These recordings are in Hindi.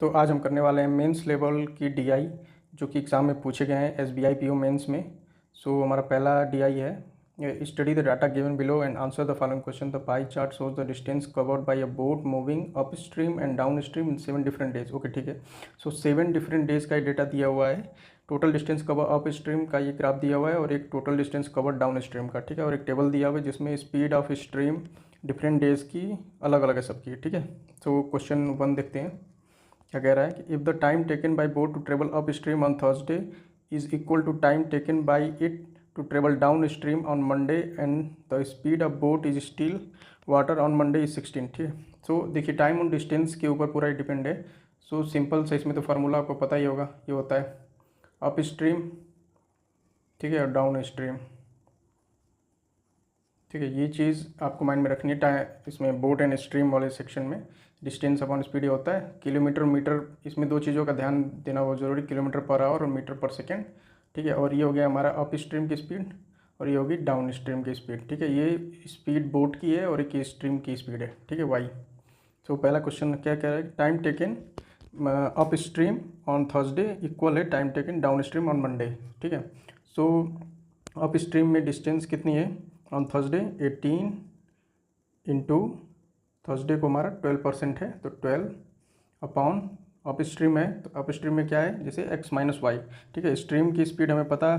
तो आज हम करने वाले हैं मेंस लेवल की डीआई जो कि एग्ज़ाम में पूछे गए हैं एसबीआई पीओ मेंस में। सो हमारा पहला डीआई है, study the data given below and answer the following question. The pie chart shows the distance covered by a boat moving up stream and down stream in 7 different days. Okay ठीक है। सो 7 डिफरेंट डेज का ये डेटा दिया हुआ है। Total distance cover up stream का ये ग्राफ दिया हुआ है और एक total distance cover down stream का, ठीक है। और एक टेबल दिया हुआ है जिसमें speed of stream different days की अलग अलग है सबकी, ठीक है। तो क्वेश्चन 1 देखते हैं क्या कह रहा है कि if the time taken by boat to travel upstream on Thursday is equal to time taken by it to travel downstream on Monday and the speed of boat is still water on Monday is 16, ठीक है। सो देखिए टाइम और डिस्टेंस के ऊपर पूरा डिपेंड है। सो सिंपल से इसमें तो फार्मूला आपको पता ही होगा, ये होता है अप स्ट्रीम, ठीक है, और डाउन स्ट्रीम, ठीक है। ये चीज़ आपको माइंड में रखनी है। टाइम इसमें बोट एंड स्ट्रीम वाले सेक्शन में डिस्टेंस अपॉन स्पीड ये होता है किलोमीटर मीटर। इसमें दो चीज़ों का ध्यान देना बहुत ज़रूरी, किलोमीटर पर आवर और मीटर पर सेकेंड, ठीक है। और ये हो गया हमारा अप स्ट्रीम की स्पीड और ये होगी डाउन स्ट्रीम की स्पीड, ठीक है। ये स्पीड बोट की है और एक स्ट्रीम की स्पीड है, ठीक है, वाई। तो पहला क्वेश्चन क्या कह रहा है, time taken upstream on Thursday equal है time taken downstream on Monday, ठीक है। सो अप स्ट्रीम में डिस्टेंस कितनी है ऑन थर्सडे 18 इंटू थर्सडे को हमारा 12% है तो 12 अपॉन अप स्ट्रीम है। तो अप स्ट्रीम में क्या है, जैसे x माइनस वाई, ठीक है। स्ट्रीम की स्पीड हमें पता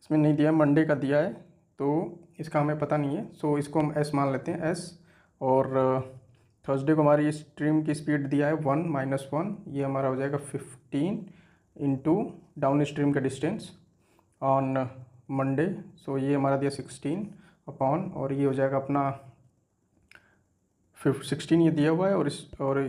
इसमें नहीं दिया, मंडे का दिया है तो इसका हमें पता नहीं है। सो इसको हम s मान लेते हैं s। और थर्सडे को हमारी स्ट्रीम की स्पीड दिया है 1 माइनस 1, ये हमारा हो जाएगा 15 इंटू डाउन स्ट्रीम का डिस्टेंस ऑन मंडे। सो ये हमारा दिया 16 अपॉन, और ये हो जाएगा अपना 16 ये दिया हुआ है और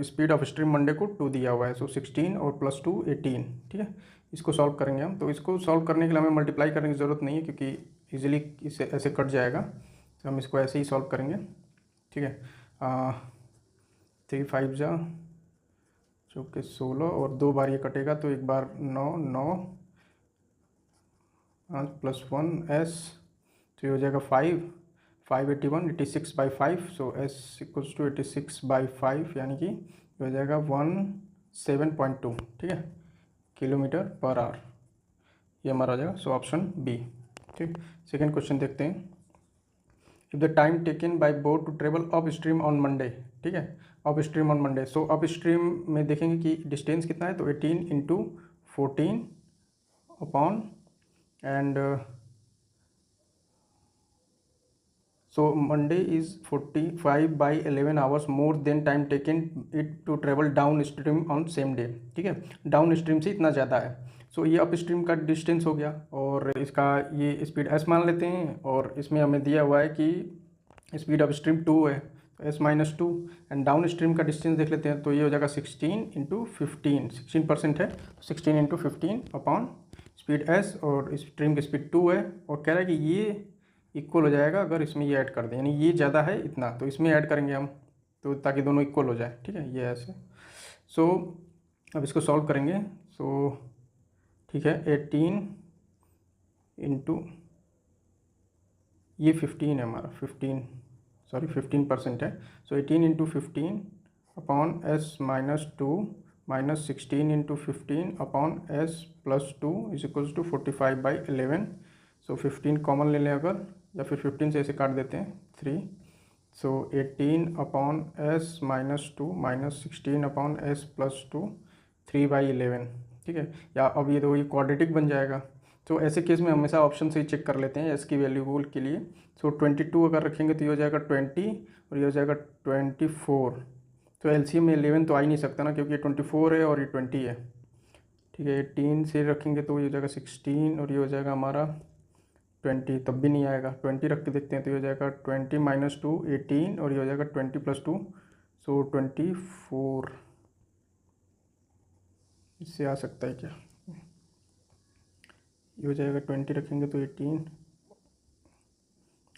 स्पीड ऑफ स्ट्रीम मंडे को 2 दिया हुआ है। सो 16 और प्लस 2 18, ठीक है। इसको सॉल्व करेंगे हम। तो इसको सॉल्व करने के लिए हमें मल्टीप्लाई करने की ज़रूरत नहीं है क्योंकि इजीली इसे ऐसे कट जाएगा, तो हम इसको ऐसे ही सॉल्व करेंगे, ठीक है। 3 5 जा जो कि 16 और 2 बार ये कटेगा तो एक बार 9 9 प्लस 1 s, तो ये हो जाएगा 581 86 by 5। So s equals to 86 by 5 यानी कि ये हो जाएगा 17.2, ठीक है, किलोमीटर पर आवर। ये हमारा हो जाएगा, सो ऑप्शन बी, ठीक। सेकेंड क्वेश्चन देखते हैं। If the time taken by boat to travel upstream on Monday, ठीक है, upstream on Monday. So upstream में देखेंगे कि डिस्टेंस कितना है, तो 18 into 14 upon and so Monday is 45 by 11 hours more than time taken it to travel down stream on same day, ठीक है। डाउन स्ट्रीम से इतना ज़्यादा है। सो ये अप स्ट्रीम का डिस्टेंस हो गया और इसका ये स्पीड s मान लेते हैं और इसमें हमें दिया हुआ है कि स्पीड अप स्ट्रीम 2 है तो s minus 2 and down stream का डिस्टेंस देख लेते हैं तो ये हो जाएगा 16 इंटू 15, 16% है, 16 इंटू 15 अपॉन स्पीड s और स्ट्रीम की स्पीड 2 है। और कह रहा है कि ये इक्वल हो जाएगा अगर इसमें ये ऐड कर दें, यानी ये ज़्यादा है इतना तो इसमें ऐड करेंगे हम, तो ताकि दोनों इक्वल हो जाए, ठीक है, ये ऐसे। सो अब इसको सॉल्व करेंगे। सो ठीक है, 18 इंटू ये 15 है हमारा, 15% है। So 18 into 15 upon S minus 2 minus 16 into 15 upon S plus 2 is equals to 45 by 11। So 15 common ले लें अगर, या फिर 15 से ऐसे काट देते हैं 3। सो 18 upon S minus 2 minus 16 upon S plus 2 3 by 11, ठीक है। या अब ये तो ये क्वाड्रेटिक बन जाएगा। तो ऐसे केस में हमेशा ऑप्शन से ही चेक कर लेते हैं एस की वैल्यू के लिए। सो 22 अगर रखेंगे तो ये हो जाएगा 20 और ये हो जाएगा 24। तो एलसीएम में 11 तो आ ही नहीं सकता ना क्योंकि ये 24 है और ये 20 है, ठीक है। 18 से रखेंगे तो ये हो जाएगा 16 और ये हो जाएगा हमारा 20, तब भी नहीं आएगा। 20 रख के देखते हैं तो ये हो जाएगा 20 माइनस 2 18 और ये हो जाएगा 20 प्लस 2 सो 24। इससे आ सकता है क्या, ये हो जाएगा 20 रखेंगे तो 18,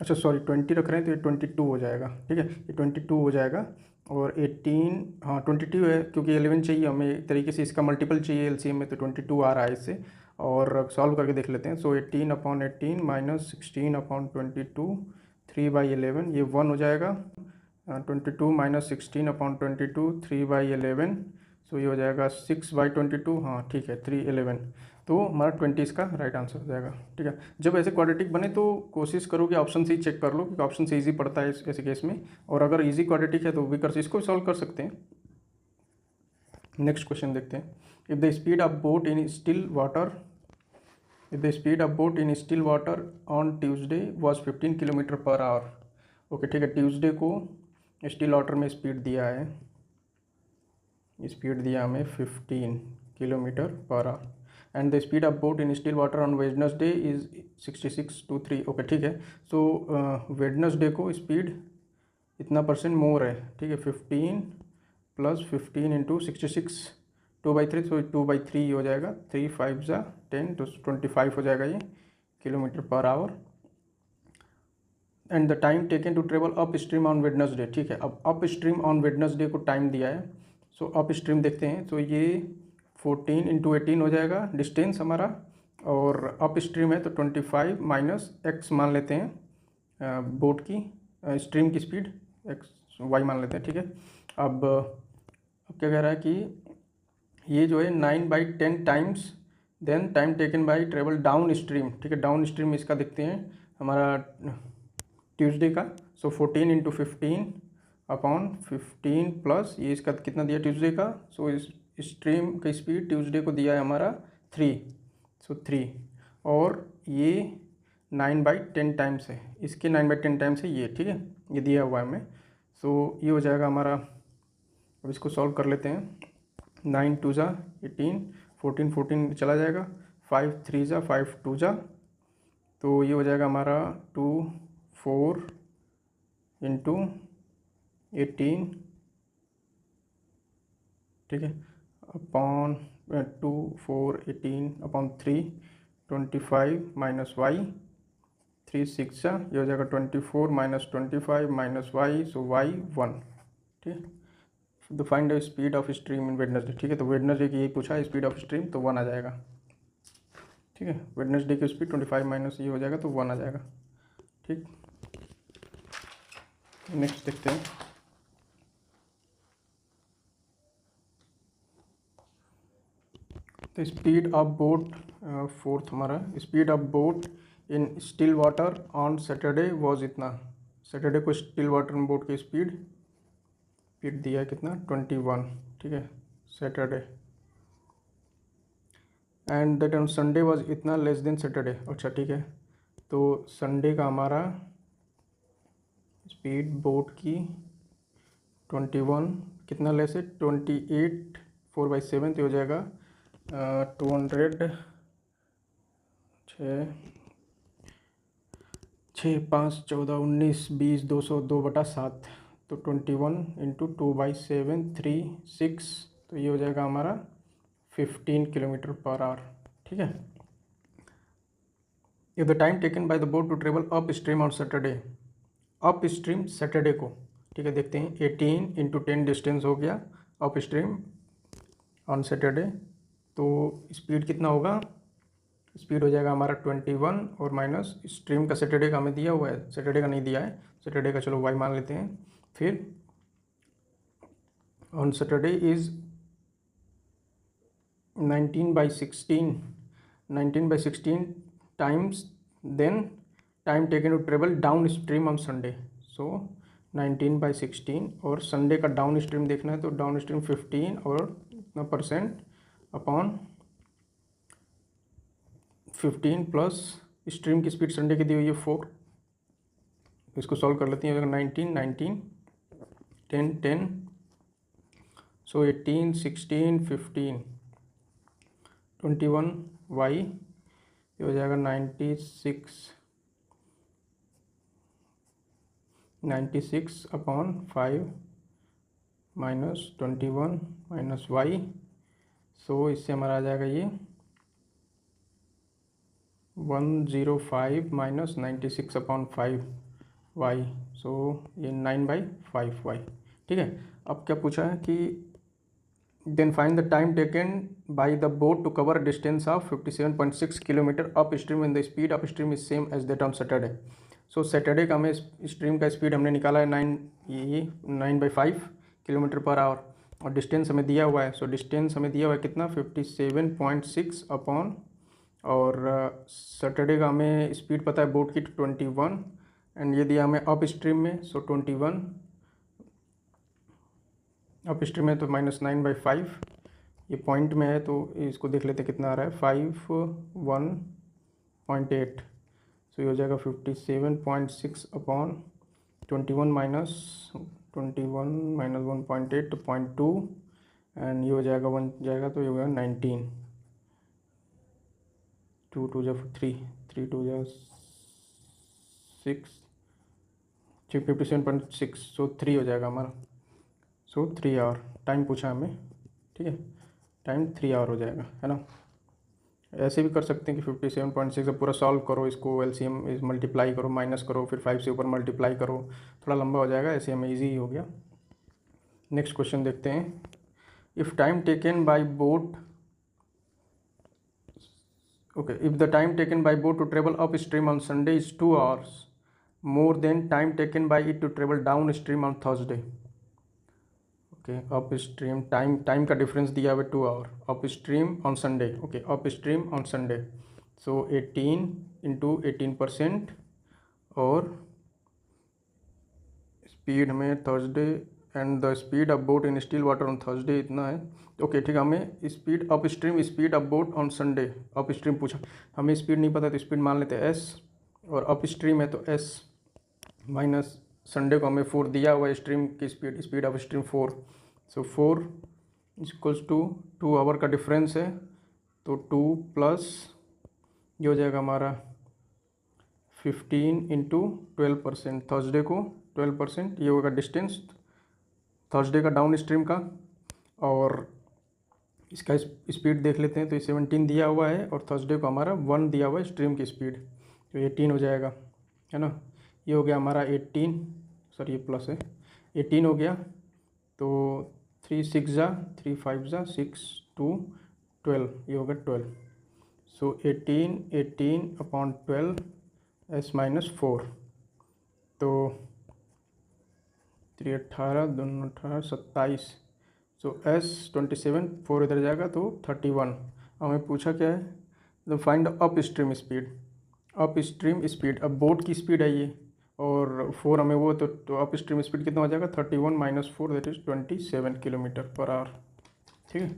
अच्छा सॉरी 20 रख रहे हैं तो ये 22 हो जाएगा, ठीक है, ये 22 हो जाएगा। और 18 हाँ 22 है क्योंकि 11 चाहिए हमें, एक तरीके से इसका मल्टीपल चाहिए एलसीएम में, तो 22 आ रहा है इससे। और सॉल्व करके देख लेते हैं। सो 18 अपॉन 18 माइनस 16 अपॉन 22 3 बाई 11, ये 1 हो जाएगा। 22 माइनस 16 अपॉन 22 3 बाई 11, तो ये हो जाएगा 6/22, हाँ ठीक है 311, तो हमारा 20 इसका राइट आंसर हो जाएगा। ठीक है, जब ऐसे क्वाड्रेटिक बने तो कोशिश करो कि ऑप्शन से ही चेक कर लो, क्योंकि ऑप्शन से ईजी पड़ता है ऐसे केस में, और अगर ईजी क्वाड्रेटिक है तो भी इसको सॉल्व कर सकते हैं। नेक्स्ट क्वेश्चन देखते हैं। If the speed of boat in still water on Tuesday was 15 kilometre per our. Okay ठीक है, ट्यूसडे को स्टिल वाटर में स्पीड दिया है, स्पीड दिया हमें 15 kilometre per hour, and the speed of boat in still water on Wednesday is 66 to 3। Okay ठीक है, सो वेडनेसडे को स्पीड इतना % मोर है। ठीक है, 15 + 15 × 66, 2/3, तो 2/3 हो जाएगा, 3 5 × 10 तो 25 हो जाएगा ये kilometre per hour. And the time taken to travel upstream on Wednesday. ठीक है, अब अप स्ट्रीम ऑन वेडनेसडे को टाइम दिया है, सो अप स्ट्रीम देखते हैं। तो ये 14 × 18 हो जाएगा डिस्टेंस हमारा, और अप स्ट्रीम है तो 25 - x मान लेते हैं बोट की स्ट्रीम की स्पीड, y मान लेते हैं। ठीक है, अब क्या कह रहा है कि ये जो है 9/10 times then time taken by travel downstream. ठीक है, डाउन स्ट्रीम इसका देखते हैं हमारा ट्यूसडे का, सो 14 × 15 अपॉन 15 प्लस ये इसका कितना दिया ट्यूसडे का, सो इस स्ट्रीम का स्पीड ट्यूसडे को दिया है हमारा 3, सो 3, और ये 9/10 टाइम्स है, इसके 9/10 टाइम्स है ये। ठीक है, ये दिया हुआ है हमें, सो ये हो जाएगा हमारा। अब इसको सॉल्व कर लेते हैं। 9 × 2 = 18, 14 14 चला जाएगा, 5 3 = 5 2 = तो ये हो जाएगा हमारा 2 4 × 18। ठीक है, अपॉन 2 4 18 अपॉन 3 25 - y, 3 6 ये हो जाएगा 24 - 25 - y, सो y 1। ठीक है, तो find the speed of stream in Wednesday. ठीक है, तो वेडनेसडे की यही पूछा है स्पीड ऑफ स्ट्रीम, तो 1 आ जाएगा। ठीक है, वेडनेसडे की स्पीड 25 - ये हो जाएगा तो 1 आ जाएगा। ठीक, नेक्स्ट देखते हैं। तो स्पीड ऑफ बोट, फोर्थ हमारा, speed of boat in still water on Saturday was इतना। सैटरडे को स्टिल वाटर में बोट की स्पीड दिया है कितना 21। ठीक है, Saturday, and that on Sunday was इतना लेस देन सैटरडे। अच्छा ठीक है, तो संडे का हमारा स्पीड बोट की 21 कितना लेस है, 28, 4/7 तो हो जाएगा 200, 6 5 14 19 20 200 2/7, तो 21 × 2/7 3 6, तो ये हो जाएगा हमारा 15 किलोमीटर पर आवर। ठीक है, if the time taken by the boat to travel upstream on Saturday, upstream Saturday को। ठीक है, देखते हैं 18 × 10 डिस्टेंस हो गया अप स्ट्रीम ऑन सैटरडे, तो स्पीड कितना होगा, स्पीड हो जाएगा हमारा 21 और माइनस स्ट्रीम का सैटरडे का हमें दिया हुआ है, सैटरडे का नहीं दिया है, सैटरडे का चलो y मान लेते हैं। फिर on Saturday is 19/16 times then time taken to travel downstream on Sunday, so 19/16, और संडे का डाउन स्ट्रीम देखना है तो डाउन स्ट्रीम 15 और इतना % अपॉन 15 प्लस स्ट्रीम की स्पीड संडे की दी हुई है 4, इसको सॉल्व कर लेते हैं। 19 19 10 10, सो 18 16 15 21 y, ये हो जाएगा 96 अपॉन 5 - 21 - y, सो इससे हमारा आ जाएगा ये 105 - 96 अपॉन 5 y, सो ये 9/5 y। ठीक है, अब क्या पूछा है कि then find the time taken by the boat to cover distance of 57.6 kilometre upstream and the speed upstream is same as that on Saturday. So Saturday का हमें स्ट्रीम का स्पीड हमने निकाला है 9/5 किलोमीटर पर आवर, और डिस्टेंस हमें दिया हुआ है, सो डिस्टेंस हमें दिया हुआ है कितना 57.6 अपॉन, और सैटरडे का हमें स्पीड पता है बोट की 21, एंड ये दिया हमें अप स्ट्रीम में, सो 21 अप स्ट्रीम में तो -9/5, ये पॉइंट में है तो इसको देख लेते कितना आ रहा है 51.8, सो ये हो जाएगा 57.6 अपॉन 21 माइनस 1.8 तो 0.2, एंड ये हो जाएगा 1 जाएगा तो ये हो जाएगा 19, 2 2 जा 3 3 2 जा 6 57.6, सो 3 हो जाएगा हमारा, सो 3 आवर टाइम पूछा हमें, ठीक है, टाइम 3 आवर हो जाएगा, है ना। ऐसे भी कर सकते हैं कि 57.6 से पूरा सॉल्व करो, इसको एलसीएम इस मल्टीप्लाई करो, माइनस करो, फिर 5 से ऊपर मल्टीप्लाई करो, थोड़ा लंबा हो जाएगा, ऐसे हमें इजी हो गया। नेक्स्ट क्वेश्चन देखते हैं। If time taken by boat, okay, if the time taken by boat to travel upstream on Sunday is 2 hours more than time taken by it to travel downstream on Thursday. Okay, upstream time का डिफरेंस दिया हुआ 2 our, upstream on Sunday, okay, upstream on Sunday, so 18 into 18%, और स्पीड हमें Thursday and the speed of boat in still water on Thursday इतना है, ओके ठीक है। हमें speed up stream speed of boat on Sunday, up stream पूछा, हमें स्पीड नहीं पता तो स्पीड मान लेते हैं एस, और अप स्ट्रीम है तो एस माइनस संडे को हमें 4 दिया हुआ है, स्ट्रीम की speed of stream 4, so 4 equals to 2 hour का डिफरेंस है, तो 2 प्लस ये हो जाएगा हमारा 15 इंटू 12%, थर्सडे को 12%, ये होगा डिस्टेंस थर्सडे का डाउन स्ट्रीम का, और इसका स्पीड देख लेते हैं तो ये 17 दिया हुआ है, और थर्सडे को हमारा 1 दिया हुआ है स्ट्रीम की स्पीड, तो 18 हो जाएगा, है ना। ये हो गया हमारा 18, सॉरी ये प्लस है, 18 हो गया, तो 3 6 जा 3 5 जा 6 2 12, ये होगा 12, सो 18 अपॉन 12 एस माइनस 4, तो 3 18 दोनों 18 27, सो एस 27, 4 इधर जाएगा तो 31। हमें पूछा क्या है, the find up stream speed, up stream speed, अब बोट की स्पीड है ये, और 4 हमें वो, तो अप स्ट्रीम स्पीड कितना हो जाएगा 31 minus 4 that is 27 kilometre per hour, ठीक है।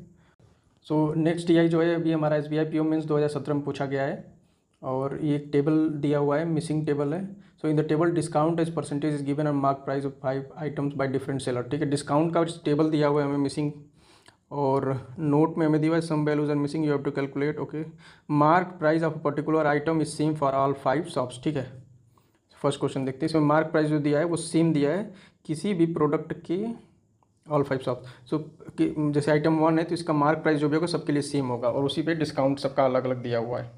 सो नेक्स्ट DI जो है अभी हमारा SBI PO मेंस 2017 में पूछा गया है, और ये एक टेबल दिया हुआ है, मिसिंग टेबल है। So in the table discount as percentage is given on mark price of 5 items by different seller, ठीक है। डिस्काउंट का टेबल दिया हुआ है हमें मिसिंग, और नोट में हमें दिया हुआ है some values are missing, you have to calculate, okay. Mark price of particular item is same for all 5 shops, ठीक है। फर्स्ट क्वेश्चन देखते हैं, इसमें मार्क प्राइस जो दिया है वो सेम दिया है किसी भी प्रोडक्ट की ऑल 5 शॉप्स, सो जैसे आइटम 1 है तो इसका मार्क प्राइस जो भी होगा सबके लिए सेम होगा, और उसी पे डिस्काउंट सबका अलग अलग दिया हुआ है।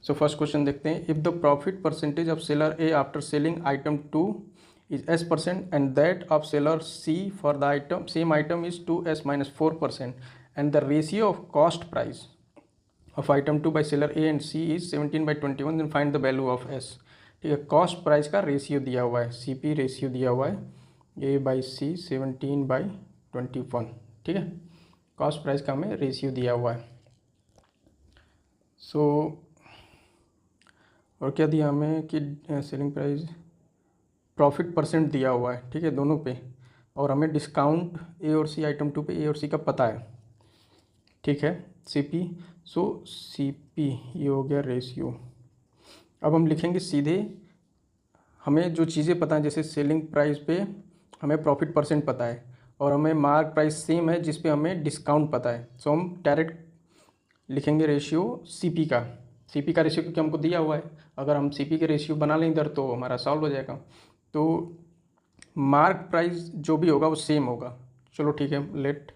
सो फर्स्ट क्वेश्चन देखते हैं, if the profit percentage of seller A after selling item 2 is S% and that of seller C for the item same item is 2S minus 4%, and the ratio of cost price of item 2 by seller A and C is 17/21, then find the value of S, ठीक है। कॉस्ट प्राइस का रेशियो दिया हुआ है, CP रेशियो दिया हुआ है A बाई C 17/21, ठीक है। कॉस्ट प्राइस का हमें रेशियो दिया हुआ है। सो और क्या दिया हमें कि सेलिंग प्राइस प्रॉफिट परसेंट दिया हुआ है, ठीक है, दोनों पे, और हमें डिस्काउंट ए और सी आइटम 2 पे ए और सी का पता है, ठीक है। CP, सो CP ये हो गया रेशियो। अब हम लिखेंगे सीधे, हमें जो चीज़ें पता है, जैसे सेलिंग प्राइस पे हमें प्रॉफिट परसेंट पता है, और हमें मार्क प्राइस सेम है जिस पे हमें डिस्काउंट पता है, सो हम डायरेक्ट लिखेंगे रेशियो CP का। CP का रेशियो क्योंकि हमको दिया हुआ है, अगर हम CP के रेशियो बना लें इधर तो हमारा सॉल्व हो जाएगा। तो मार्क प्राइस जो भी होगा वो सेम होगा, चलो ठीक है, लेट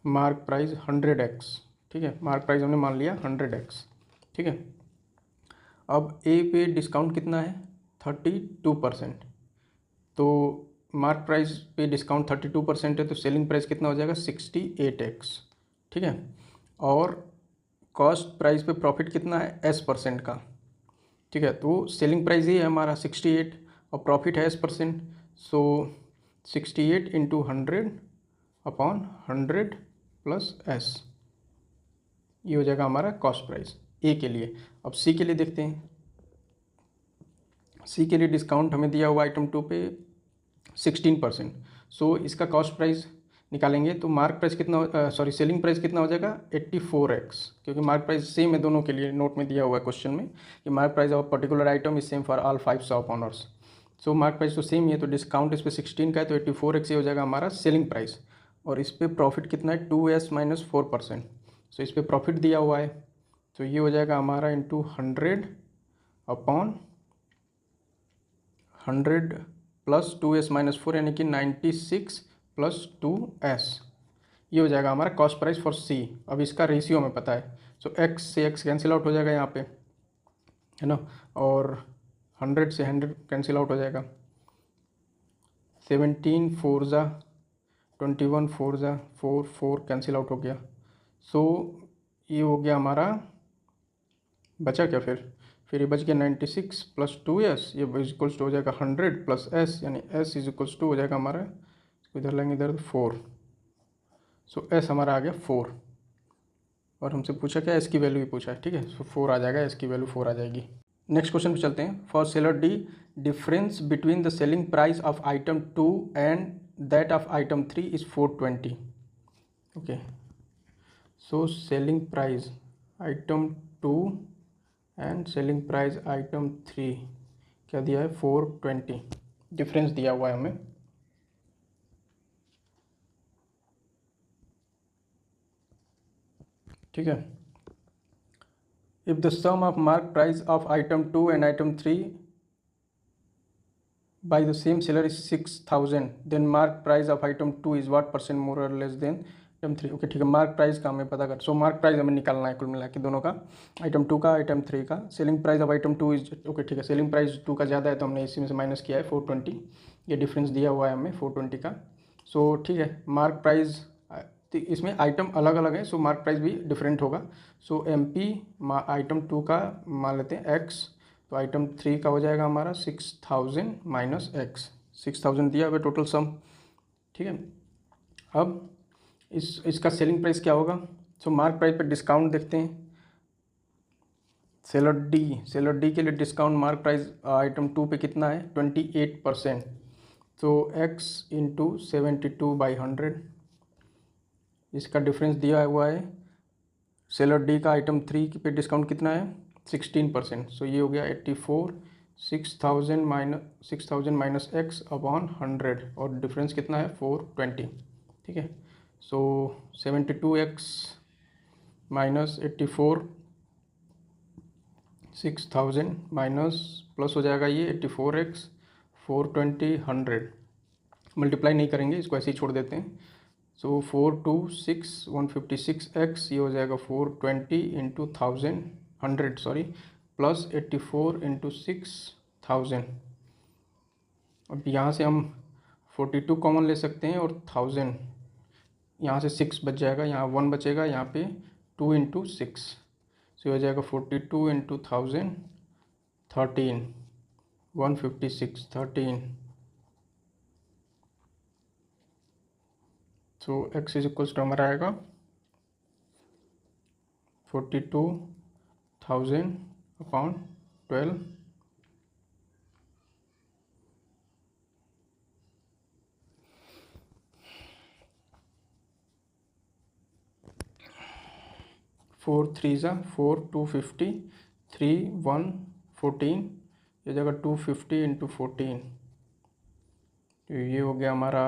मार्क प्राइस 100x, ठीक है, मार्क प्राइस हमने मान लिया 100x, ठीक है। अब ए पे डिस्काउंट कितना है 32%, तो मार्क प्राइस पे डिस्काउंट 32% है, तो सेलिंग प्राइस कितना हो जाएगा 68x, ठीक है। और कॉस्ट प्राइस पे प्रॉफिट कितना है S% का, ठीक है, तो सेलिंग प्राइस ही है हमारा 68 और प्रॉफिट है S%, सो 68 इंटू 100 अपॉन 100 प्लस एस, ये हो जाएगा हमारा कॉस्ट प्राइस ए के लिए। अब सी के लिए देखते हैं। सी के लिए डिस्काउंट हमें दिया हुआ आइटम 2 पे 16%। सो इसका कॉस्ट प्राइस निकालेंगे तो मार्क प्राइस कितना, सॉरी सेलिंग प्राइस कितना हो जाएगा 84x, क्योंकि मार्क प्राइस सेम है दोनों के लिए, नोट में दिया हुआ है क्वेश्चन में कि mark price of particular item is same for all 5 shop honours. So mark price तो सेम ही है, तो डिस्काउंट इस पर 16 का है, तो 84x ये हो जाएगा हमारा सेलिंग प्राइस। और इस पर प्रॉफिट कितना है 2s माइनस 4%। सो इस पर प्रॉफिट दिया हुआ है, तो ये हो जाएगा हमारा into 100 upon 100 plus 2s minus 4, यानी कि 96 प्लस 2s, ये हो जाएगा हमारा कॉस्ट प्राइस फॉर सी। अब इसका रेशियो हमें पता है, सो x से x कैंसिल आउट हो जाएगा यहाँ पे, है ना, और 100 से 100 कैंसिल आउट हो जाएगा, 17 4 ज़ा 21 4 ज़ा 4 4 कैंसिल आउट हो गया। सो ये हो गया हमारा, बचा क्या फिर ये बच गया 96 प्लस 2s, ये इक्वल्स टू हो जाएगा 100 प्लस s, यानी s इज इक्वल्स टू हो जाएगा हमारा, इसको इधर लेंगे इधर 4। सो s हमारा आ गया 4, और हमसे पूछा क्या, s की वैल्यू भी पूछा है, ठीक है। सो 4 आ जाएगा, s की वैल्यू 4 आ जाएगी। नेक्स्ट क्वेश्चन पे चलते हैं। For seller D, difference between the selling price of item 2 and that of item 3 is 420। Okay, so selling price item 2 and selling price item 3 क्या दिया है 420, डिफरेंस दिया हुआ है हमें। ठीक है, if the sum of mark price of item 2 and item 3 by the same seller is 6000, then mark price of item 2 is what percent more और लेस देन आइटम 3। ओके, ठीक है, मार्क प्राइस का हमें पता कर, सो मार्क प्राइस हमें निकालना है कुल मिला के दोनों का, आइटम 2 का आइटम 3 का। Selling price of item 2 is, okay ठीक है, सेलिंग प्राइस 2 का ज़्यादा है तो हमने इसी में से माइनस किया है 420, ये डिफरेंस दिया हुआ है हमें 420 का। सो ठीक है, मार्क प्राइस, इसमें आइटम अलग अलग है, सो मार्क प्राइस भी डिफरेंट होगा। सो MP आइटम 2 का मान लेते हैं x, तो आइटम 3 का हो जाएगा हमारा 6000 माइनस x, 6000 दिया हुआ टोटल सम। ठीक है, अब इसका सेलिंग प्राइस क्या होगा, सो मार्क प्राइस पे डिस्काउंट देखते हैं। सेलर डी के लिए डिस्काउंट मार्क प्राइस आइटम 2 पे कितना है 28%, तो x इंटू 72/100, इसका डिफरेंस दिया हुआ है। सेलर डी का आइटम 3 पे डिस्काउंट कितना है 16%, सो ये हो गया 84, 6000 माइनस x अपॉन 100, और डिफरेंस कितना है 420। ठीक है, सो 72x माइनस 84, 6000 माइनस प्लस हो जाएगा ये 84x, 420, 100, मल्टीप्लाई नहीं करेंगे, इसको ऐसे ही छोड़ देते हैं। सो 426 156x, ये हो जाएगा 420 इंटू 100 सॉरी, प्लस 84 इंटू 6000। अब यहाँ से हम 42 कॉमन ले सकते हैं, और 1000 यहाँ से 6 बच जाएगा, यहाँ 1 बचेगा, यहाँ पे 2 इंटू 6, सो हो जाएगा 42 into 1000, 13, 156, 13। So x is equals to हमारा आएगा 42,000 अपॉन 12, फोर थ्री ज़ा 4, 250, 3 1 14, ये जगह 250 इंटू 14, तो ये हो गया हमारा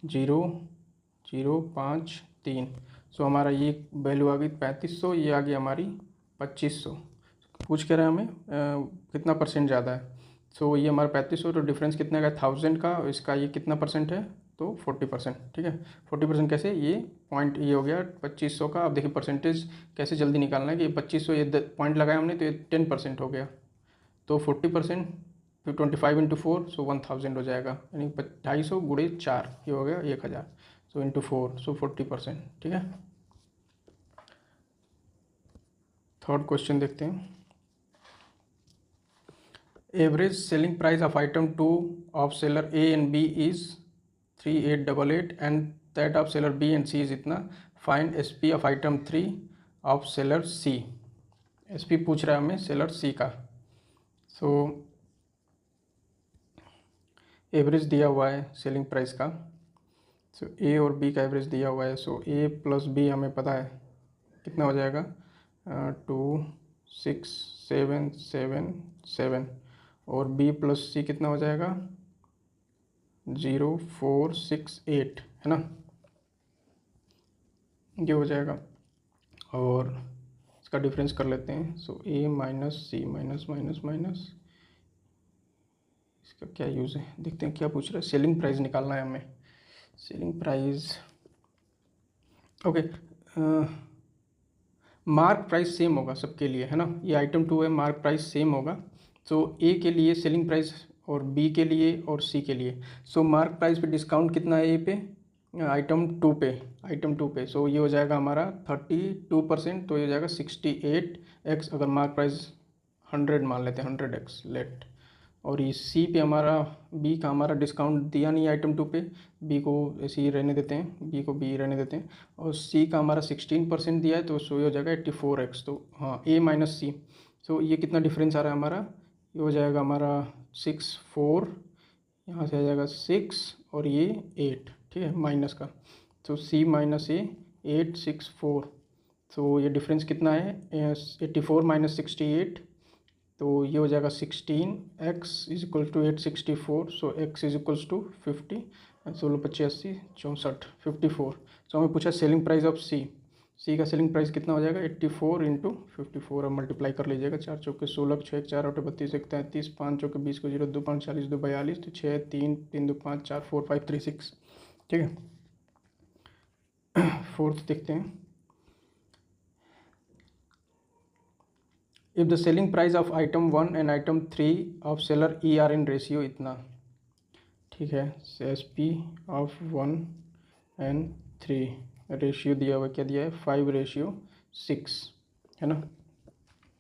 0 0 5 3। सो हमारा ये वैल्यू आ गई 3500, ये आ गई हमारी 2500। पूछ के रहे हमें कितना परसेंट ज़्यादा है, सो ये हमारा 3500, तो डिफरेंस कितने का 1000 का, इसका ये कितना परसेंट है तो 40%। ठीक है, 40% कैसे, ये पॉइंट ये हो गया 2500 का। अब देखिए परसेंटेज कैसे जल्दी निकालना है कि 2500 ये पॉइंट लगाया हमने तो ये 10% हो गया, तो 40% फिर 25 इंटू 4, सो 1000 हो जाएगा, यानी 250 गुणे 4, ये हो गया 1000, सो इंटू 4, सो 40%। ठीक है, थर्ड क्वेश्चन देखते हैं। Average selling price of item 2 of seller A and B is 3888 and that of seller B and C is इतना, find SP of item 3 of seller C. SP पूछ रहा है हमें सेलर सी का। सो एवरेज दिया हुआ है सेलिंग प्राइस का, सो ए और बी का एवरेज दिया हुआ है। सो ए प्लस बी हमें पता है कितना हो जाएगा, 2677 और बी प्लस सी कितना हो जाएगा 0468, है ना, ये हो जाएगा। और इसका डिफरेंस कर लेते हैं। सो ए माइनस सी माइनस माइनस माइनस, इसका क्या यूज़ है देखते हैं क्या पूछ रहा है। सेलिंग प्राइस निकालना है हमें, selling price. Okay, mark price same होगा सबके लिए, है ना, ये आइटम 2 है, मार्क प्राइस सेम होगा। सो ए के लिए सेलिंग प्राइस और बी के लिए और सी के लिए। सो मार्क प्राइस पे डिस्काउंट कितना है ए पे, आइटम 2 पे। सो ये हो जाएगा हमारा 32%, तो ये हो जाएगा 68x। अगर मार्क प्राइस 100 मान लेते हैं, 100x लेट। और ये सी पे हमारा, बी का हमारा डिस्काउंट दिया नहीं है आइटम 2 पे, बी को ऐसे ही रहने देते हैं, बी को बी रहने देते हैं। और सी का हमारा 16% दिया है, तो सो ये हो जाएगा 84x। तो हाँ, ए माइनस सी। सो ये कितना डिफरेंस आ रहा है हमारा, ये हो जाएगा हमारा 64, यहाँ से आ जाएगा 6 और ये 8, ठीक है, माइनस का। तो सी माइनस ए 864। तो ये डिफरेंस कितना है, 84 माइनस 68, तो ये हो जाएगा 16x is equal to 864। So x is equals to 50, 16 25 80 64 54। सो हमें पूछा सेलिंग प्राइस ऑफ सी का सेलिंग प्राइस कितना हो जाएगा 84 इंटू 54। अब मल्टीप्लाई कर लीजिएगा, 4 चौके 16, 6 4 8 32 1 33, 5 चौके 20 को 0 2 5 40 2 42, तो 6 3 3 2 5 4 4 5 3 6, ठीक है। फोर्थ देखते हैं। If the selling price of item 1 and item 3 of seller E are in ratio इतना, ठीक है, S P of 1 and 3 ratio दिया हुआ, क्या दिया है 5:6, है ना,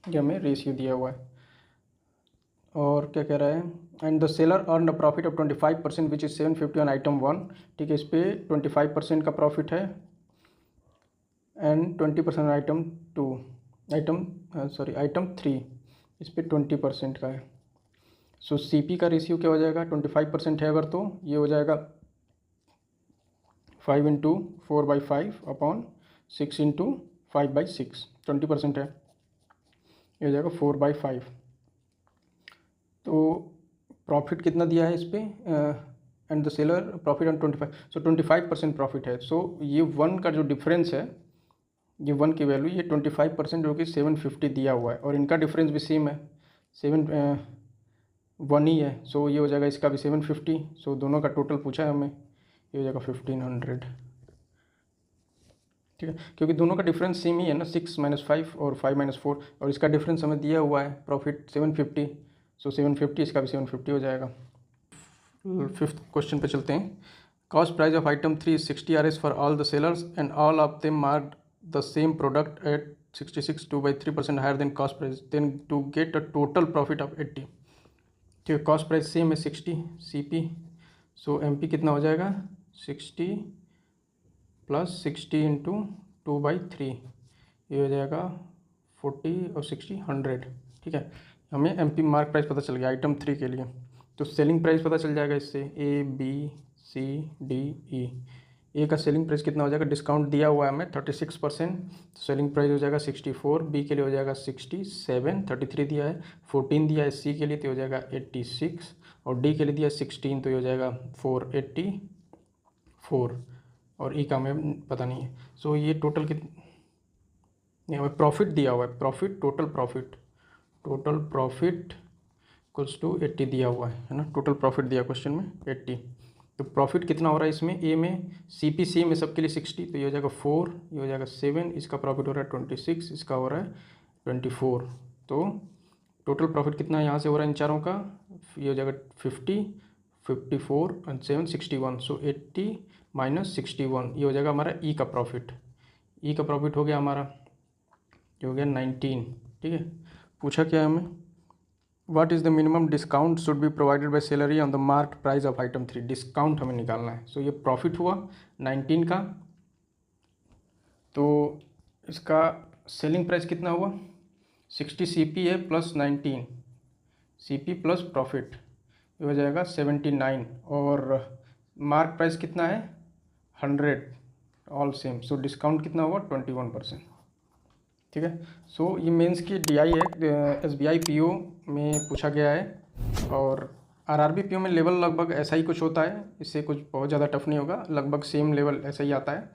ये हमें रेशियो दिया हुआ है। और क्या कह रहा है, and the seller earn a profit of 25% which is 750 on item 1, ठीक है, इस पर 25% का प्रॉफिट है एंड 20% आइटम 2, आइटम 3, इस पर 20% का है। सो सी पी का रेशियो क्या हो जाएगा, 25% है अगर, तो ये हो जाएगा 5 इंटू 4/5 अपॉन 6 इंटू 5/6, 20% है, ये हो जाएगा 4/5। तो प्रॉफिट कितना दिया है इस पर, and the seller profit on 25, so 25% profit है। सो ये 1 का जो डिफरेंस है, ये 1 की वैल्यू, ये 25% जो कि 750 दिया हुआ है, और इनका डिफरेंस भी सेम है, 1 ही है। सो ये हो जाएगा इसका भी 750। सो दोनों का टोटल पूछा है हमें, ये हो जाएगा 1500, ठीक है, क्योंकि दोनों का डिफरेंस सेम ही है ना, 6 - 5 और 5 - 4, और इसका डिफरेंस हमें दिया हुआ है प्रॉफिट 750। सो 750, इसका भी 750 हो जाएगा। फिफ्थ क्वेश्चन पे चलते हैं। Cost price of item 3 is 60 Rs for all the sellers and all of them marked the same product at 66, 2/3% higher than cost price, then to get a total profit of 80, ठीक है। कॉस्ट प्राइस सेम है 60 CP, सो MP कितना हो जाएगा 60 + 60 इंटू 2/3, ये हो जाएगा 40 और 60 100, ठीक है। हमें MP मार्क प्राइस पता चल गया आइटम 3 के लिए। तो सेलिंग प्राइस पता चल जाएगा इससे, A B C D E। ए का सेलिंग प्राइस कितना हो जाएगा, डिस्काउंट दिया हुआ है हमें 36%, तो सेलिंग प्राइस हो जाएगा 64। बी के लिए हो जाएगा 67, 33 दिया है, 14 दिया है सी के लिए, तो हो जाएगा 86, और डी के लिए दिया है 16, तो ये हो जाएगा 484, और ई का हमें पता नहीं है। सो ये टोटल कितना हमें प्रॉफिट दिया हुआ है, profit total profit equals to 80 दिया हुआ है ना, टोटल प्रॉफिट दिया क्वेश्चन में 80। तो प्रॉफिट कितना हो रहा है इसमें, ए में CP सेम है सबके लिए 60, तो ये हो जाएगा 4, ये हो जाएगा 7, इसका प्रॉफिट हो रहा है 26, इसका हो रहा है 24। तो टोटल प्रॉफिट कितना यहाँ से हो रहा है इन चारों का, ये हो जाएगा 50, 54 और 7 61। सो 80 - 61, ये हो जाएगा हमारा ई का प्रॉफिट। ई का प्रॉफिट हो गया हमारा, ये हो गया 19, ठीक है। पूछा क्या है हमें, what is the minimum discount should be provided by salary on the mark price of item 3। Discount हमें निकालना है। सो ये प्रॉफिट हुआ 19 का, तो इसका सेलिंग प्राइस कितना हुआ 60 CP है प्लस 19 CP प्लस प्रॉफिट, ये हो जाएगा 79। और मार्क प्राइस कितना है 100, ऑल सेम। सो डिस्काउंट कितना हुआ 21%। ठीक है। सो ये मेंस की DI है, SBI PO में पूछा गया है। और RRB PO में लेवल लगभग ऐसा ही कुछ होता है, इससे कुछ बहुत ज़्यादा टफ नहीं होगा, लगभग सेम लेवल ऐसा ही आता है।